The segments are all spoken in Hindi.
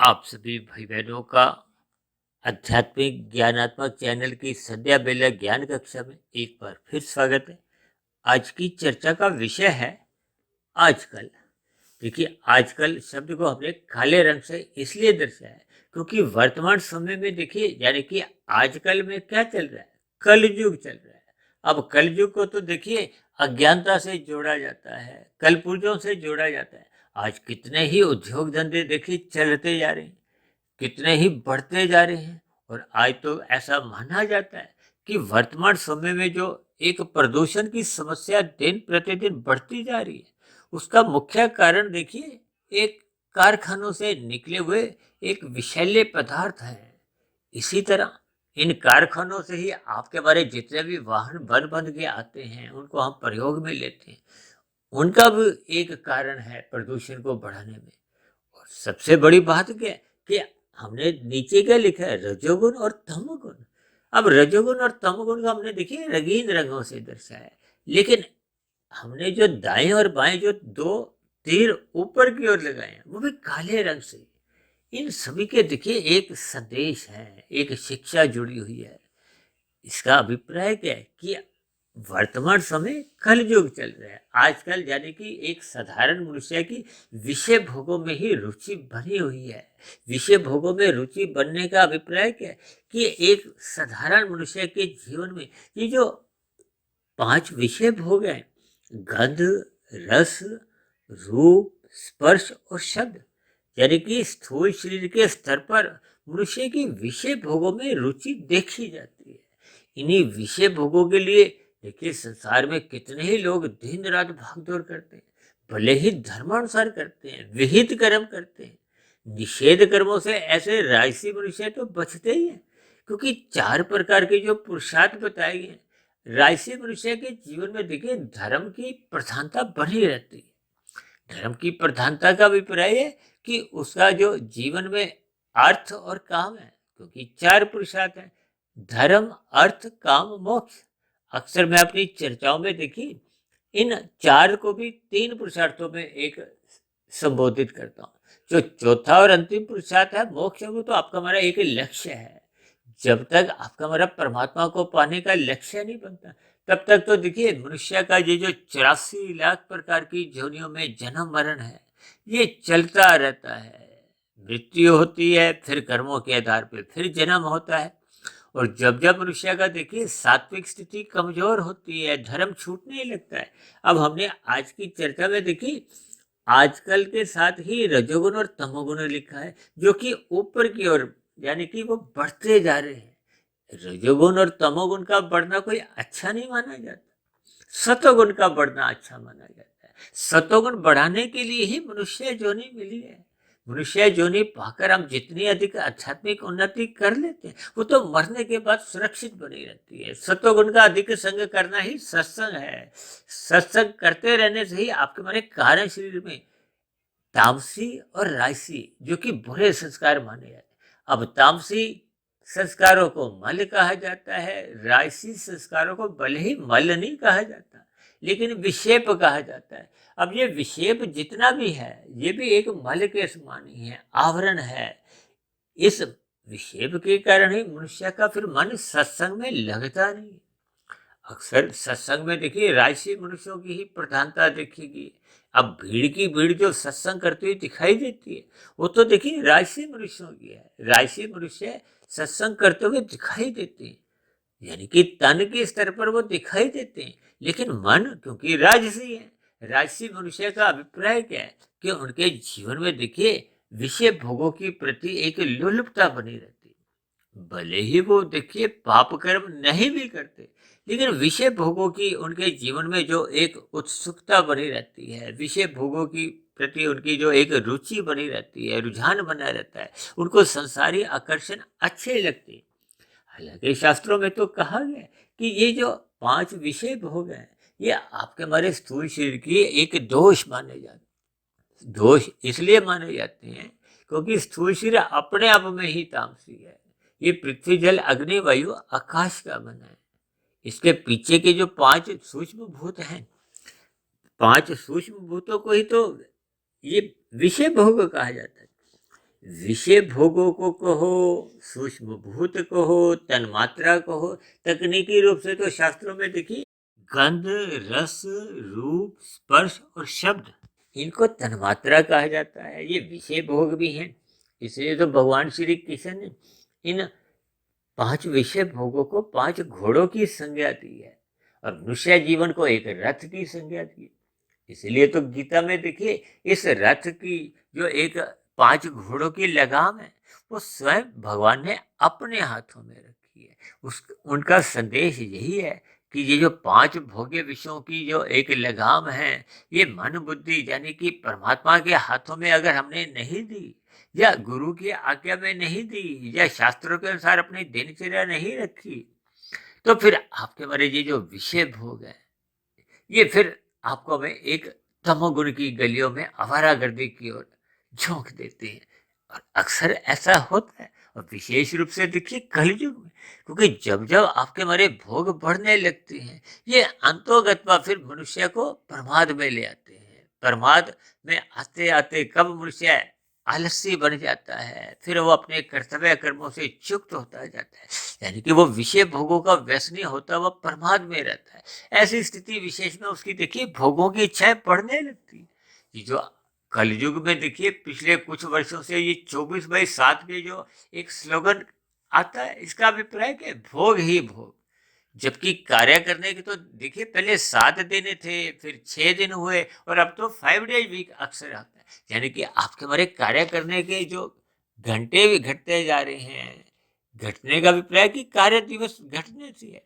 आप सभी भाई बहनों का आध्यात्मिक ज्ञानात्मक चैनल की संध्या बेला ज्ञान कक्षा में एक बार फिर स्वागत है। आज की चर्चा का विषय है आजकल। देखिए, आजकल शब्द को हमने काले रंग से इसलिए दर्शाया है क्योंकि वर्तमान समय में देखिए, यानी कि आजकल में क्या चल रहा है, कलयुग चल रहा है। अब कलयुग को तो देखिए अज्ञानता से जोड़ा जाता है, कलपुर्जों से जोड़ा जाता है। आज कितने ही उद्योग धंधे देखिए चलते जा रहे हैं, कितने ही बढ़ते जा रहे हैं। और आज तो ऐसा माना जाता है कि वर्तमान समय में जो एक प्रदूषण की समस्या दिन प्रतिदिन बढ़ती जा रही है, उसका मुख्य कारण देखिए एक कारखानों से निकले हुए एक विषैले पदार्थ है। इसी तरह इन कारखानों से ही आपके हमारे जितने भी वाहन बन के आते हैं, उनको हम प्रयोग में लेते हैं, उनका भी एक कारण है प्रदूषण को बढ़ाने में। और सबसे बड़ी बात क्या है कि हमने नीचे क्या लिखा है, रजोगुण और तमोगुण। अब रजोगुण और तमोगुण को हमने देखिए रंगीन रंगों से दर्शाया है, लेकिन हमने जो दाएं और बाएं जो दो तीर ऊपर की ओर लगाए हैं वो भी काले रंग से। इन सभी के देखिए एक संदेश है, एक शिक्षा जुड़ी हुई है। इसका अभिप्राय क्या है कि वर्तमान समय कलयुग चल रहा है। आजकल यानी कि एक साधारण मनुष्य की विषय भोगों में ही रुचि बनी हुई है। विषय भोगों में रुचि बनने का अभिप्राय क्या है कि एक साधारण मनुष्य के जीवन में ये जो 5 विषय भोग हैं, गंध, रस, रूप, स्पर्श और शब्द, यानी कि स्थूल शरीर के स्तर पर मनुष्य की विषय भोगों में रुचि देखी जाती है। इन्हीं विषय भोगों के लिए देखिए संसार में कितने ही लोग दिन रात भागदौड़ करते हैं, भले ही धर्मानुसार करते हैं, विहित कर्म करते हैं। निषेध कर्मों से ऐसे राजसी मनुष्य तो बचते ही हैं, क्योंकि 4 प्रकार के जो पुरुषार्थ बताए गए हैं, राजसी मनुष्य के जीवन में देखिए धर्म की प्रधानता बनी रहती है। धर्म की प्रधानता का अभिप्राय है कि उसका जो जीवन में अर्थ और काम है, क्योंकि 4 पुरुषार्थ हैं, धर्म, अर्थ, काम, मोक्ष। अक्सर मैं अपनी चर्चाओं में देखी इन 4 को भी 3 पुरुषार्थों में एक संबोधित करता हूँ। जो चौथा और अंतिम पुरुषार्थ है मोक्ष, वो तो आपका हमारा एक लक्ष्य है। जब तक आपका हमारा परमात्मा को पाने का लक्ष्य नहीं बनता, तब तक तो देखिए मनुष्य का ये जो 84 लाख प्रकार की योनियों में जन्म मरण है, ये चलता रहता है। मृत्यु होती है, फिर कर्मों के आधार पर फिर जन्म होता है। और जब जब मनुष्य का देखिए सात्विक स्थिति कमजोर होती है, धर्म छूटने लगता है। अब हमने आज की चर्चा में देखी आजकल के साथ ही रजोगुण और तमोगुण लिखा है, जो कि ऊपर की ओर यानी कि वो बढ़ते जा रहे हैं। रजोगुण और तमोगुण का बढ़ना कोई अच्छा नहीं माना जाता, सतोगुण का बढ़ना अच्छा माना जाता है। सतोगुण बढ़ाने के लिए ही मनुष्य जोनी मिली है। मनुष्य जोनी पाकर हम जितनी अधिक आध्यात्मिक उन्नति कर लेते हैं, वो तो मरने के बाद सुरक्षित बनी रहती है। सतोगुण का अधिक संग करना ही सत्संग है। सत्संग करते रहने से ही आपके हमारे कार्य शरीर में तामसी और राजसी जो कि बुरे संस्कार माने जाते हैं। अब तामसी संस्कारों को मल कहा जाता है, राजसी संस्कारों को भले ही मल नहीं कहा जाता, लेकिन विक्षेप कहा जाता है। अब ये विक्षेप जितना भी है, ये भी एक मल के समान ही है, आवरण है। इस विक्षेप के कारण ही मनुष्य का फिर मन सत्संग में लगता नहीं। अक्सर सत्संग में देखिए राजसी मनुष्यों की ही प्रधानता देखेगी। अब भीड़ की भीड़ जो सत्संग करती हुई दिखाई देती है, वो तो देखिए राजसी मनुष्यों की है। राजसी मनुष्य सत्संग करते हुए दिखाई देते हैं, यानी कि तन के स्तर पर वो दिखाई देते हैं, लेकिन मन क्योंकि राजसी है। राजसी मनुष्य का अभिप्राय क्या है कि उनके जीवन में देखिए विषय भोगों के प्रति एक लोलुपता बनी रहती है। भले ही वो देखिए पाप कर्म नहीं भी करते, लेकिन विषय भोगों की उनके जीवन में जो एक उत्सुकता बनी रहती है, विषय भोगों की प्रति उनकी जो एक रुचि बनी रहती है, रुझान बना रहता है, उनको संसारी आकर्षण अच्छे लगते हैं। हालांकि शास्त्रों में तो कहा गया है कि ये जो 5 विषय भोग हैं, ये आपके हमारे स्थूल शरीर की एक दोष माने जाते हैं। दोष इसलिए माने जाते हैं क्योंकि स्थूल शरीर अपने आप में ही तामसी है। ये पृथ्वी, जल, अग्नि, वायु, आकाश का बना है। इसके पीछे के जो 5 सूक्ष्म भूत हैं, 5 सूक्ष्म भूतों को ही तो ये विषय भोग कहा जाता है। विषय भोगों को कहो, सूक्ष्म भूत कहो, तन्मात्रा कहो, तकनीकी रूप से तो शास्त्रों में देखिए गंध, रस, रूप, स्पर्श और शब्द, इनको तन्मात्रा कहा जाता है। ये विषय भोग भी हैं। इसलिए तो भगवान श्री कृष्ण ने इन 5 विषय भोगों को 5 घोड़ों की संज्ञा दी है और मनुष्य जीवन को एक रथ की संज्ञा दी है। इसलिए तो गीता में देखिए इस रथ की जो एक 5 घोड़ों की लगाम है, वो स्वयं भगवान ने अपने हाथों में रखी है। उनका संदेश यही है कि ये जो 5 भोग्य विषयों की जो एक लगाम है, ये मन बुद्धि यानी कि परमात्मा के हाथों में अगर हमने नहीं दी, या गुरु की आज्ञा में नहीं दी, या शास्त्रों के अनुसार अपनी दिनचर्या नहीं रखी, तो फिर आपके बारे ये जो विषय भोग है, ये फिर आपको में एक तमोगुण की गलियों में आवारागर्दी की ओर झोंक देते हैं। और अक्सर ऐसा होता है, और विशेष रूप से देखिए कलयुग में, क्योंकि जब जब आपके मारे भोग बढ़ने लगते हैं, ये अंतोगत्वा फिर मनुष्य को प्रमाद में ले आते हैं। प्रमाद में आते आते कब मनुष्य आलसी बन जाता है, फिर वो अपने कर्तव्य कर्मों से चुक्त होता जाता है, यानी कि वो विषय भोगों का व्यसनी होता है, वह प्रमाद में रहता है। ऐसी स्थिति विशेष में उसकी देखिए भोगों की इच्छाएं बढ़ने लगती है। ये जो कलयुग में देखिए पिछले कुछ वर्षों से ये 24/7 के जो एक स्लोगन आता है, इसका अभिप्राय क्या है? भोग ही भोग। जबकि कार्य करने के तो देखिए पहले 7 दिन थे, फिर 6 दिन हुए, और अब तो 5 डेज वीक अक्सर आता है। यानी कि आपके हमारे कार्य करने के जो घंटे भी घटते जा रहे हैं। घटने का अभिप्राय कि कार्य दिवस घटने से है।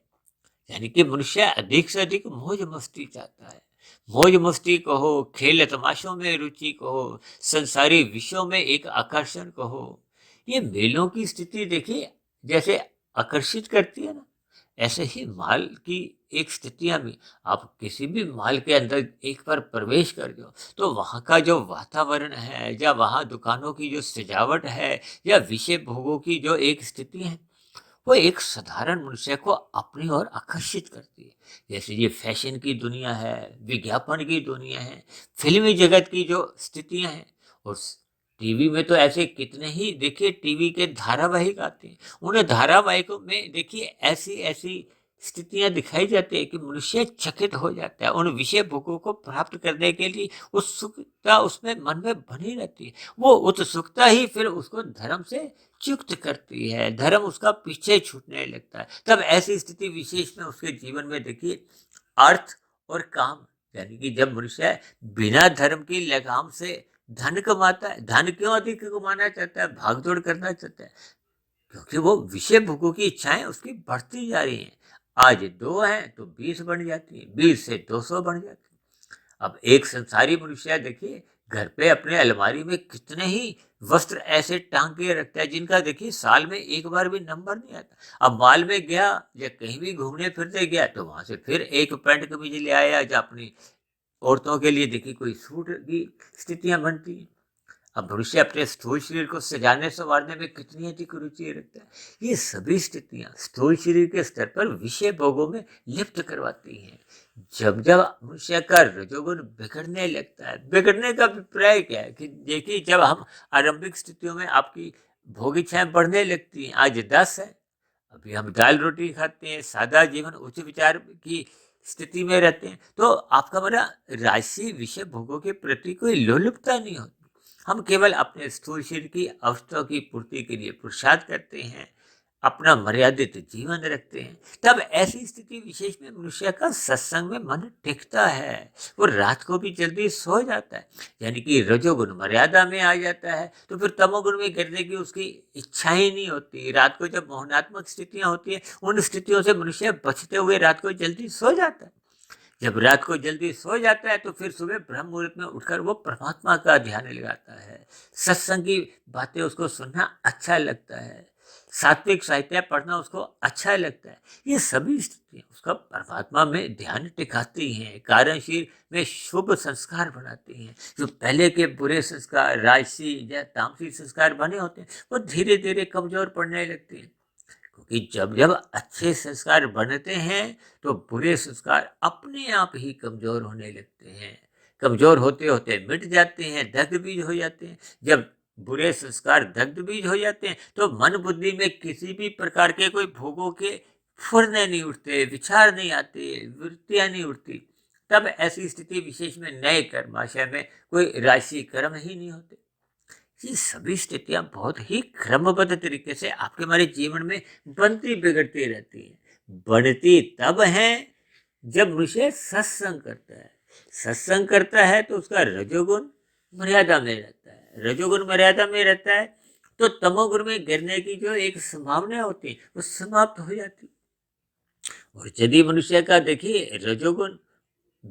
यानी कि मनुष्य अधिक से अधिक मौज मस्ती चाहता है। मौज मस्ती कहो, खेल तमाशों में रुचि कहो, संसारी विषयों में एक आकर्षण कहो, ये मेलों की स्थिति देखिए जैसे आकर्षित करती है ना, ऐसे ही माल की एक स्थितियां भी, आप किसी भी माल के अंदर एक बार प्रवेश कर दो, तो वहाँ का जो वातावरण है, या वहाँ दुकानों की जो सजावट है, या विषय भोगों की जो एक स्थिति है, वो एक साधारण मनुष्य को अपनी ओर आकर्षित करती है। जैसे ये फैशन की दुनिया है, विज्ञापन की दुनिया है, फिल्मी जगत की जो स्थितियां हैं, और टीवी में तो ऐसे कितने ही देखिए टीवी के धारावाहिक आते हैं। उन्हें धारावाहिकों में देखिए ऐसी ऐसी स्थितियां दिखाई जाती है कि मनुष्य चकित हो जाता है। उन विषय भोगों को प्राप्त करने के लिए उत्सुकता उसमें मन में बनी रहती है। वो उत्सुकता ही फिर उसको धर्म से च्युत करती है, धर्म उसका पीछे छूटने लगता है। तब ऐसी स्थिति विशेष में उसके जीवन में देखिए अर्थ और काम, यानी कि जब मनुष्य बिना धर्म की लगाम से धन कमाता है, धन क्यों अधिक कमाना चाहता है, भागदौड़ करना चाहता है, क्योंकि वो विषय भोगों की इच्छाएं उसकी बढ़ती जा रही हैं। आज 2 हैं तो 20 बन जाती है, 20 से 200 बन जाती है। अब एक संसारी मनुष्य देखिए घर पे अपने अलमारी में कितने ही वस्त्र ऐसे टांग के रखता है, जिनका देखिए साल में एक बार भी नंबर नहीं आता। अब मॉल में गया या कहीं भी घूमने फिरने गया, तो वहां से फिर एक पैंट कमीज ले आया, या अपनी औरतों के लिए देखिए कोई सूट की स्थितियां बनती हैं। अब मनुष्य अपने स्थूल शरीर को सजाने संवारने में कितनी अधिक रुचि रखता है। ये सभी स्थितियां स्थूल शरीर के स्तर पर विषय भोगों में लिप्त करवाती हैं। जब जब मनुष्य का रजोगुण बिगड़ने लगता है, बिगड़ने का अभिप्राय क्या है कि देखिए जब हम आरंभिक स्थितियों में आपकी भोग इच्छाएं बढ़ने लगती हैं, आज 10 है, अभी हम दाल रोटी खाते हैं, सादा जीवन उच्च विचार की स्थिति में रहते हैं, तो आपका मेरा राशि विषय भोगों के प्रति कोई लोलुपता नहीं होती। हम केवल अपने स्थूल शरीर की आवश्यकताओं की पूर्ति के लिए पुरुषार्थ करते हैं, अपना मर्यादित जीवन रखते हैं। तब ऐसी स्थिति विशेष में मनुष्य का सत्संग में मन टिकता है, वो रात को भी जल्दी सो जाता है, यानी कि रजोगुण मर्यादा में आ जाता है, तो फिर तमोगुण में गिरने की उसकी इच्छा ही नहीं होती। रात को जब मोहनात्मक स्थितियां होती हैं, उन स्थितियों से मनुष्य बचते हुए रात को जल्दी सो जाता है। जब रात को जल्दी सो जाता है, तो फिर सुबह ब्रह्म मुहूर्त में उठकर वो परमात्मा का ध्यान लगाता है। सत्संग की बातें उसको सुनना अच्छा लगता है, सात्विक साहित्य पढ़ना उसको अच्छा लगता है। ये सभी स्थितियां उसका परमात्मा में ध्यान टिकाती हैं, कार्यशील में शुभ संस्कार बनाती हैं। जो पहले के बुरे संस्कार, राजसी या तामसी संस्कार बने होते हैं, वो धीरे धीरे कमजोर पड़ने लगते हैं। क्योंकि जब जब अच्छे संस्कार बनते हैं, तो बुरे संस्कार अपने आप ही कमजोर होने लगते हैं। कमजोर होते होते मिट जाते हैं, दग्ध भी हो जाते हैं। जब बुरे संस्कार दग्ध बीज हो जाते हैं, तो मन बुद्धि में किसी भी प्रकार के कोई भोगों के फुरने नहीं उठते, विचार नहीं आते, वृत्तियां नहीं उठती। तब ऐसी स्थिति विशेष में नए कर्माशय में कोई राशि कर्म ही नहीं होते। ये सभी स्थितियां बहुत ही क्रमबद्ध तरीके से आपके हमारे जीवन में बनती बिगड़ती रहती हैं। बढ़ती तब है जब मनुष्य सत्संग करता है। सत्संग करता है तो उसका रजोगुण मर्यादा में रहता है। रजोगुण मर्यादा में रहता है तो तमोगुण में गिरने की जो एक संभावना होती है वो समाप्त हो जाती है। और यदि मनुष्य का देखिए रजोगुण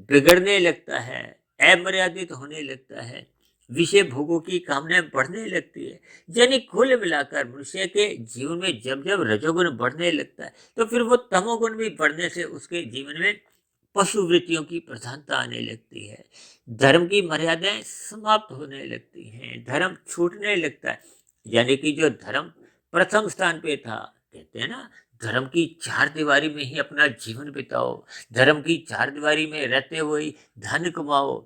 बिगड़ने लगता है, अमर्यादित होने लगता है, विषय भोगों की कामनाएं बढ़ने लगती है, यानी कुल मिलाकर मनुष्य के जीवन में जब जब रजोगुण बढ़ने लगता है तो फिर वो तमोगुण भी बढ़ने से उसके जीवन में पशु वृत्तियों की प्रधानता आने लगती है। धर्म की मर्यादाएं समाप्त होने लगती हैं, धर्म छूटने लगता है। यानी कि जो धर्म प्रथम स्थान पे था, कहते हैं ना, धर्म की चार दीवारी में ही अपना जीवन बिताओ, धर्म की चार दीवारी में रहते हुए धन कमाओ,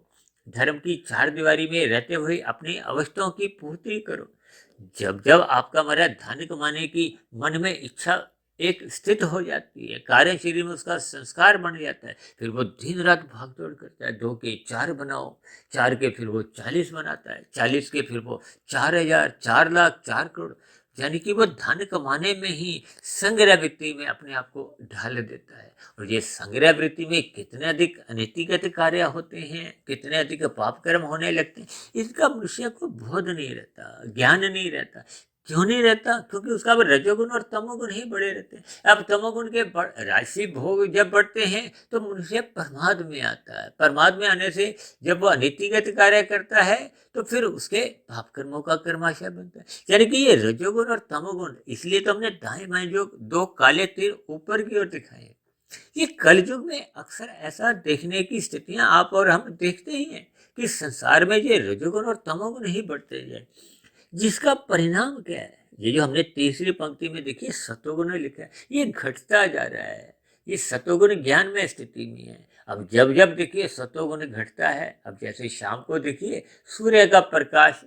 धर्म की चार दीवारी में रहते हुए अपनी आवश्यकताओं की पूर्ति करो। जब जब आपका हमारा धन कमाने की मन में इच्छा एक स्थित हो जाती है, कार्य शरीर में उसका संस्कार बन जाता है, फिर वो दिन रात भागदौड़ करता है। 2 के 4 बनाओ, 4 के फिर वो 40 बनाता है, 40 के फिर वो 4,000, 4 लाख, 4 करोड़, यानी कि वो धन कमाने में ही संग्रह वृत्ति में अपने आप को ढाल देता है। और ये संग्रह वृत्ति में कितने अधिक अनैतिक कार्य होते हैं, कितने अधिक पाप कर्म होने लगते हैं, इसका मनुष्य को बोध नहीं रहता, ज्ञान नहीं रहता। क्यों नहीं रहता? क्योंकि उसका अब रजोगुण और तमोगुण ही बढ़े रहते हैं। अब तमोगुण के राशि भोग जब बढ़ते हैं तो मनुष्य प्रमाद में आता है। प्रमाद में आने से जब वो अनीतिगत कार्य करता है तो फिर उसके पाप कर्मों का कर्माशय बनता है। यानी कि ये रजोगुण और तमोगुण, इसलिए तो हमने दाएं बाएं जो 2 काले तीर ऊपर की ओर दिखाए। ये कलयुग में अक्सर ऐसा देखने की स्थितियां आप और हम देखते ही हैं कि संसार में ये रजोगुण और तमोगुण ही बढ़ते जाए, जिसका परिणाम क्या है? ये जो हमने तीसरी पंक्ति में देखिए सतोगुण लिखा है, ये घटता जा रहा है। ये सतोगुण ज्ञान में स्थिति में है। अब जब जब देखिए सतोगुण घटता है, अब जैसे शाम को देखिए सूर्य का प्रकाश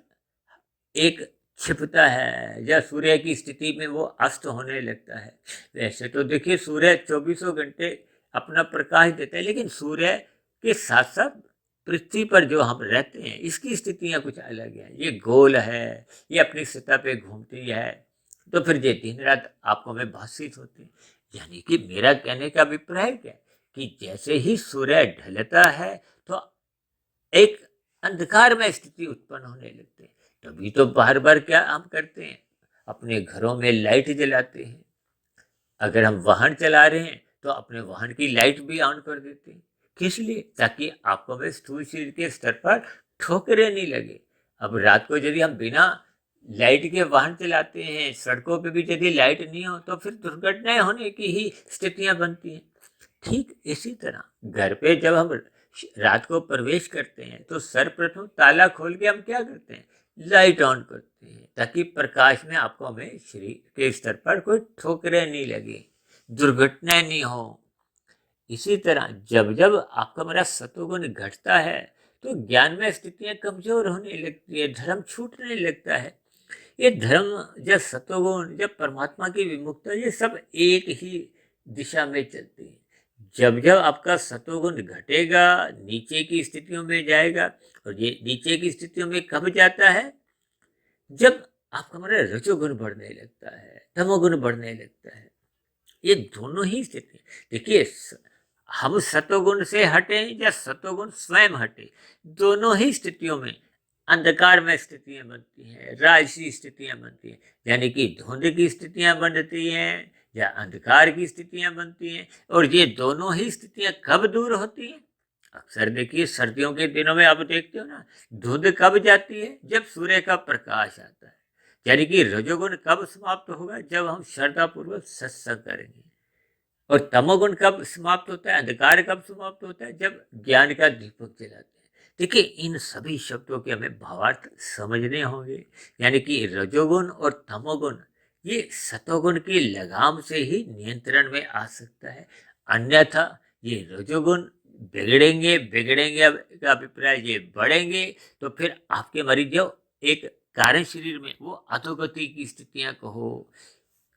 एक छिपता है या सूर्य की स्थिति में वो अस्त होने लगता है। वैसे तो देखिए सूर्य 24 घंटे अपना प्रकाश देता है, लेकिन सूर्य के साथ साथ पृथ्वी पर जो हम रहते हैं इसकी स्थितियां कुछ अलग हैं। ये गोल है, ये अपनी सतह पे घूमती है, तो फिर ये दिन रात आपको में भाषित होती है। यानी कि मेरा कहने का अभिप्राय क्या है कि जैसे ही सूर्य ढलता है तो एक अंधकार में स्थिति उत्पन्न होने लगती है। तभी तो बार बार क्या हम करते हैं, अपने घरों में लाइट जलाते हैं। अगर हम वाहन चला रहे हैं तो अपने वाहन की लाइट भी ऑन कर देते हैं। किस लिए? ताकि आपको में स्थूल शरीर के स्तर पर ठोकरें नहीं लगे। अब रात को यदि हम बिना लाइट के वाहन चलाते हैं, सड़कों पे भी यदि लाइट नहीं हो तो फिर दुर्घटनाएं होने की ही स्थितियां बनती हैं। ठीक इसी तरह घर पे जब हम रात को प्रवेश करते हैं तो सर्वप्रथम ताला खोल के हम क्या करते हैं, लाइट ऑन करते हैं, ताकि प्रकाश में आपको हमें शरीर के स्तर पर कोई ठोकरें नहीं लगे, दुर्घटनाएं नहीं हो। इसी तरह जब जब आपका मेरा सतोगुण घटता है तो ज्ञान में स्थितियां कमजोर होने लगती है, धर्म छूटने लगता है। ये धर्म जब सतोगुण, जब परमात्मा की विमुक्ता, ये सब एक ही दिशा में चलती है। जब जब आपका सतोगुण घटेगा, नीचे की स्थितियों में जाएगा, और ये नीचे की स्थितियों में कब जाता है? जब आपका हमारा रजोगुण बढ़ने लगता है, तमोगुण बढ़ने लगता है। ये दोनों ही स्थिति, देखिए हम सतोगुण से हटे या सतोगुण स्वयं हटे, दोनों ही स्थितियों में अंधकार में स्थितियां बनती हैं, राजसी स्थितियां बनती हैं। यानी कि धुंध की स्थितियां बनती हैं या अंधकार की स्थितियां बनती हैं। और ये दोनों ही स्थितियां कब दूर होती हैं? अक्सर देखिए सर्दियों के दिनों में आप देखते हो ना, धुंध कब जाती है? जब सूर्य का प्रकाश आता है। यानी कि रजोगुण कब समाप्त होगा? जब हम श्रद्धा पूर्वक सत्संग करेंगे। और तमोगुण कब समाप्त होता है, अंधकार कब समाप्त होता है? जब ज्ञान का दीपक जलाते हैं। देखिए इन सभी शब्दों के हमें भावार्थ समझने होंगे। यानी कि रजोगुण और तमोगुण ये सतोगुण की लगाम से ही नियंत्रण में आ सकता है, अन्यथा ये रजोगुण बिगड़ेंगे बिगड़ेंगे, अभिप्राय ये बढ़ेंगे तो फिर आपके मरीज जो एक कारण शरीर में वो अधोगति की स्थितियां कहो,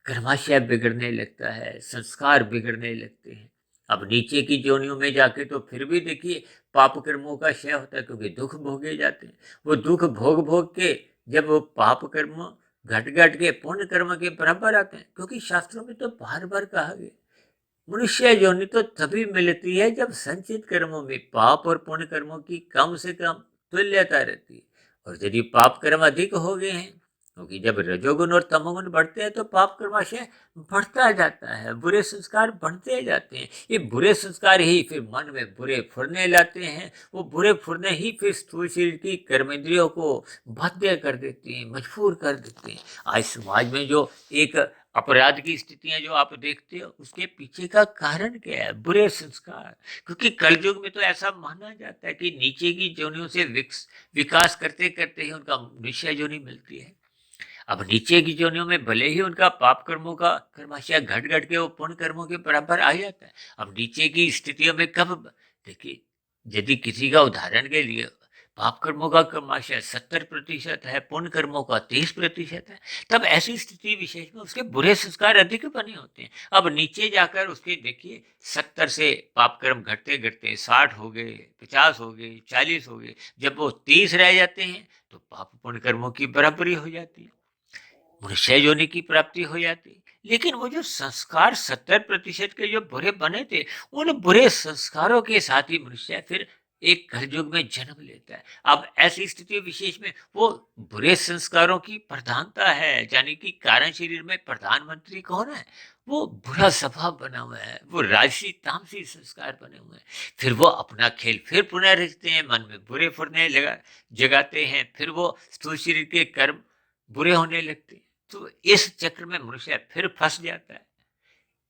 गर्भाशय बिगड़ने लगता है, संस्कार बिगड़ने लगते हैं। अब नीचे की योनियों में जाके तो फिर भी देखिए पाप कर्मों का क्षय होता है, क्योंकि दुख भोगे जाते हैं। वो दुख भोग भोग के जब वो पाप कर्म घट घट के पुण्य कर्म के बराबर आते हैं, क्योंकि शास्त्रों में तो बार बार कहा गया मनुष्य योनि तो तभी मिलती है जब संचित कर्मों में पाप और पुण्य कर्मों की कम से कम तुल्यता रहती है। और यदि पाप कर्म अधिक हो गए हैं, क्योंकि जब रजोगुण और तमोगुण बढ़ते हैं तो पाप कर्माशय बढ़ता जाता है, बुरे संस्कार बढ़ते जाते हैं। ये बुरे संस्कार ही फिर मन में बुरे फुरने लाते हैं। वो बुरे फुरने ही फिर स्थूल शरीर की कर्मेंद्रियों को बाध्य कर देते हैं, मजबूर कर देते हैं। आज समाज में जो एक अपराध की स्थितियां जो आप देखते हो, उसके पीछे का कारण क्या है? बुरे संस्कार। क्योंकि कलयुग में तो ऐसा माना जाता है कि नीचे की योनियों से विकास करते करते ही उनका निश्चय योनि मिलती है। अब नीचे की योनियों में भले ही उनका पाप कर्मों का कर्माशय घट घट के वो पुण्य कर्मों के बराबर आ जाता है। अब नीचे की स्थितियों में कब देखिए, यदि किसी का उदाहरण के लिए पाप कर्मों का कर्माशय 70% है, पुण्य कर्मों का 30% है, तब ऐसी स्थिति विशेष में उसके बुरे संस्कार अधिक बने होते हैं। अब नीचे जाकर उसके देखिए 70 से पाप कर्म घटते घटते 60 हो गए, 50 हो गए, 40 हो गए, जब वो 30 रह जाते हैं तो पाप पुण्य कर्मों की बराबरी हो जाती है, मनुष्य योनि की प्राप्ति हो जाती। लेकिन वो जो संस्कार 70% के जो बुरे बने थे, उन बुरे संस्कारों के साथ ही मनुष्य फिर एक कलयुग में जन्म लेता है। अब ऐसी स्थिति विशेष में वो बुरे संस्कारों की प्रधानता है, यानी कि कारण शरीर में प्रधानमंत्री कौन है? वो बुरा स्वभाव बना हुआ है, वो राजसी तामसी संस्कार बने हुए हैं। फिर वो अपना खेल फिर पुनः रचते हैं, मन में बुरे फुरने जगाते हैं, फिर वो स्थूल शरीर के कर्म बुरे होने लगते हैं। तो इस चक्र में मनुष्य फिर फंस जाता है।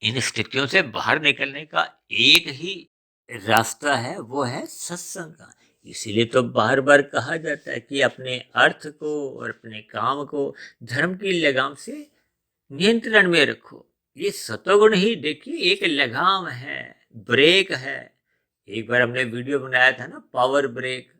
इन स्थितियों से बाहर निकलने का एक ही रास्ता है, वो है सत्संग का। इसीलिए तो बार बार कहा जाता है कि अपने अर्थ को और अपने काम को धर्म की लगाम से नियंत्रण में रखो। ये सतोगुण ही देखिए एक लगाम है, ब्रेक है। एक बार हमने वीडियो बनाया था ना, पावर ब्रेक।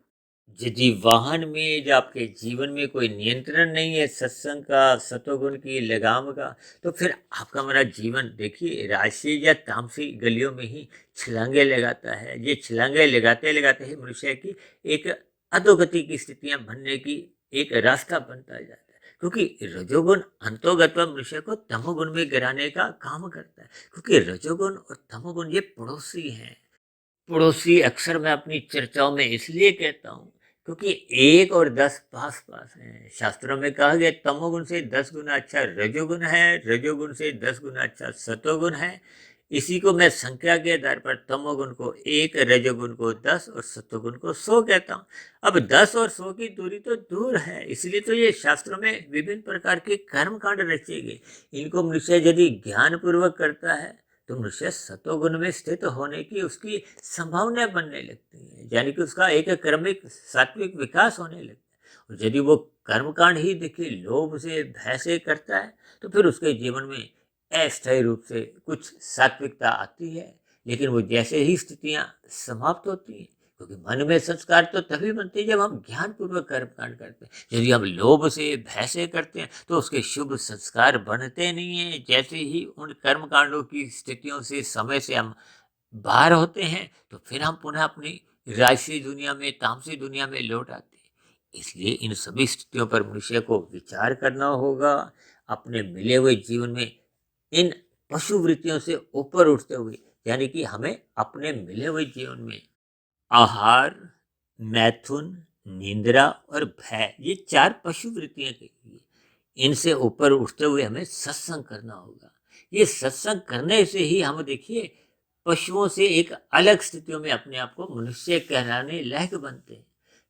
यदि वाहन में या आपके जीवन में कोई नियंत्रण नहीं है सत्संग का, सतोगुण की लगाम का, तो फिर आपका मेरा जीवन देखिए राशि या तामसी गलियों में ही छलांगे लगाता है। ये छलांगे लगाते लगाते ही मनुष्य की एक अधोगति की स्थितियां बनने की एक रास्ता बनता जाता है। क्योंकि रजोगुण अंतोगत मनुष्य को तमोगुण में गिराने का काम करता है। क्योंकि रजोगुण और तमोगुण ये पड़ोसी हैं। पड़ोसी अक्सर मैं अपनी चर्चाओं में इसलिए कहता हूँ क्योंकि 1 और 10 पास पास हैं। शास्त्रों में कहा गया तमोगुण से 10 गुना अच्छा रजोगुण है, रजोगुण से 10 गुना अच्छा सतोगुण है। इसी को मैं संख्या के आधार पर तमोगुण को 1, रजोगुण को 10 और सतोगुण को 100 कहता हूँ। अब 10 और 100 की दूरी तो दूर है, इसलिए तो ये शास्त्रों में विभिन्न प्रकार के कर्म कांड रचे गए। इनको मनुष्य यदि ज्ञान पूर्वक करता है तो मनुष्य सतोगुण में स्थित होने की उसकी संभावना बनने लगती है, यानी कि उसका एक क्रमिक सात्विक विकास होने लगता है। और यदि वो कर्मकांड ही देखिए लोभ से भय से करता है तो फिर उसके जीवन में अस्थायी रूप से कुछ सात्विकता आती है, लेकिन वो जैसे ही स्थितियां समाप्त होती हैं, क्योंकि मन में संस्कार तो तभी बनते हैं जब हम ज्ञान पूर्वक कर्मकांड करते हैं। यदि हम लोभ से भय से करते हैं तो उसके शुभ संस्कार बनते नहीं हैं। जैसे ही उन कर्मकांडों की स्थितियों से समय से हम बाहर होते हैं तो फिर हम पुनः अपनी राजसी दुनिया में तामसी दुनिया में लौट आते हैं। इसलिए इन सभी स्थितियों पर मनुष्य को विचार करना होगा। अपने मिले हुए जीवन में इन पशु वृत्तियों से ऊपर उठते हुए, यानी कि हमें अपने मिले हुए जीवन में आहार, मैथुन, निंद्रा और भय, ये 4 पशु वृत्तियां कही। इनसे ऊपर उठते हुए हमें सत्संग करना होगा। ये सत्संग करने से ही हम देखिए पशुओं से एक अलग स्थितियों में अपने आप को मनुष्य कहलाने लायक बनते हैं।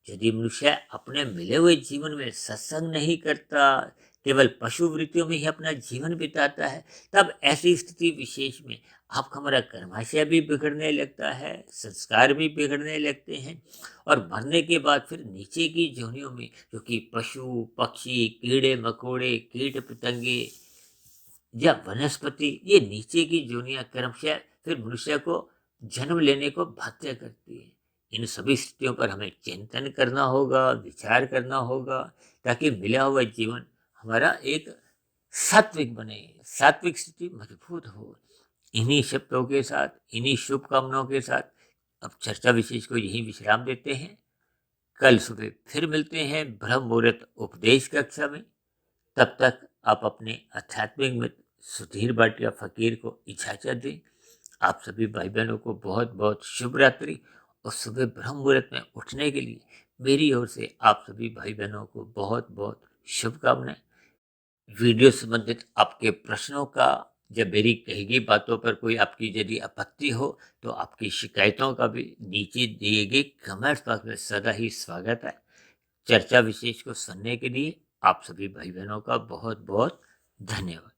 यदि मनुष्य अपने मिले हुए जीवन में सत्संग नहीं करता, केवल पशु वृत्तियों में ही अपना जीवन बिताता है, तब ऐसी स्थिति विशेष में आपका हमारा कर्माशय भी बिगड़ने लगता है, संस्कार भी बिगड़ने लगते हैं। और मरने के बाद फिर नीचे की योनियों में जो कि पशु पक्षी कीड़े मकोड़े कीट पतंगे या वनस्पति, ये नीचे की योनियां क्रमशः फिर मनुष्य को जन्म लेने को बाध्य करती है। इन सभी स्थितियों पर हमें चिंतन करना होगा, विचार करना होगा, ताकि मिला हुआ जीवन हमारा एक सात्विक बने, सात्विक स्थिति मजबूत हो। इन्हीं शब्दों के साथ, इन्हीं शुभकामनाओं के साथ अब चर्चा विशेष को यहीं विश्राम देते हैं। कल सुबह फिर मिलते हैं ब्रह्म मुहूर्त उपदेश कक्षा में। तब तक आप अपने आध्यात्मिक मित्र सुधीर भाटिया फकीर को इजाजत दें। आप सभी भाई बहनों को बहुत बहुत शुभ रात्रि और सुबह ब्रह्म मुहूर्त में उठने के लिए मेरी ओर से आप सभी भाई बहनों को बहुत बहुत शुभकामनाएं। वीडियो संबंधित आपके प्रश्नों का या मेरी कही गई बातों पर कोई आपकी यदि आपत्ति हो तो आपकी शिकायतों का भी नीचे दिए गए कमेंट्स बॉक्स में सदा ही स्वागत है। चर्चा विशेष को सुनने के लिए आप सभी भाई बहनों का बहुत बहुत धन्यवाद।